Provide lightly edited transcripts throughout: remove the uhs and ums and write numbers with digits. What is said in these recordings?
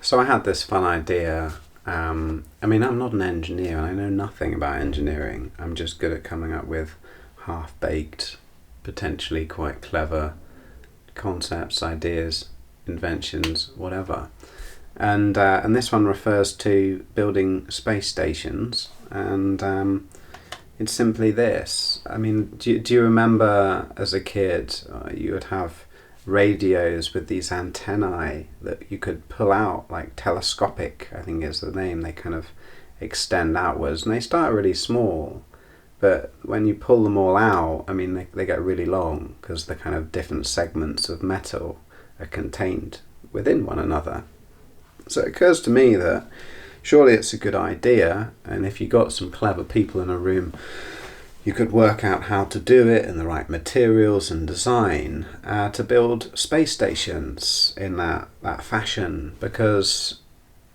So I had this fun idea. I mean, I'm not an engineer and I know nothing about engineering. I'm just good at coming up with half-baked, potentially quite clever concepts, ideas, inventions, whatever. And this one refers to building space stations, and it's simply this. I mean, do you remember as a kid, you would have radios with these antennae that you could pull out, like Telescopic, I think is the name. They kind of extend outwards, and they start really small, but when you pull them all out, I mean, they get really long because the kind of different segments of metal are contained within one another. So it occurs to me that surely it's a good idea, and if you got some clever people in a room, you could work out how to do it and the right materials and design to build space stations in that fashion, because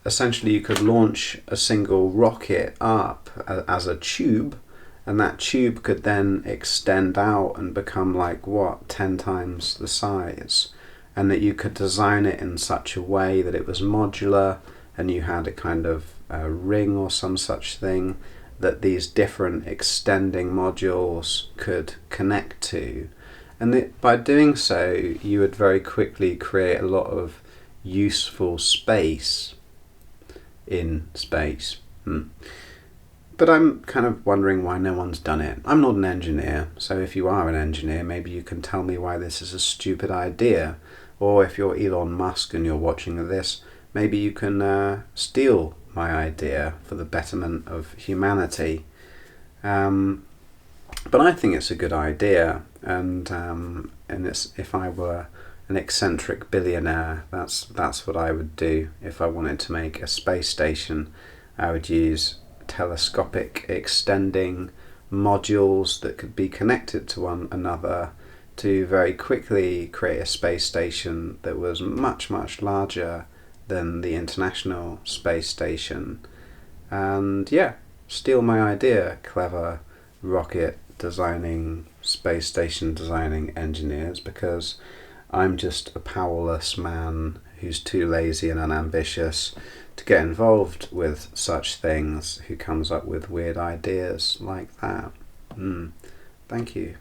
essentially you could launch a single rocket up as a tube, and that tube could then extend out and become 10 times the size, and that you could design it in such a way that it was modular and you had a kind of ring or some such thing that these different extending modules could connect to. And by doing so, you would very quickly create a lot of useful space in space. But I'm kind of wondering why no one's done it. I'm not an engineer, so if you are an engineer, maybe you can tell me why this is a stupid idea. Or if you're Elon Musk and you're watching this, maybe you can steal my idea for the betterment of humanity. But I think it's a good idea, and if I were an eccentric billionaire, that's what I would do. If I wanted to make a space station, I would use telescopic extending modules that could be connected to one another to very quickly create a space station that was much, much larger than the International Space Station. And yeah, steal my idea, clever rocket designing, space station designing engineers, because I'm just a powerless man who's too lazy and unambitious to get involved with such things, who comes up with weird ideas like that. Thank you.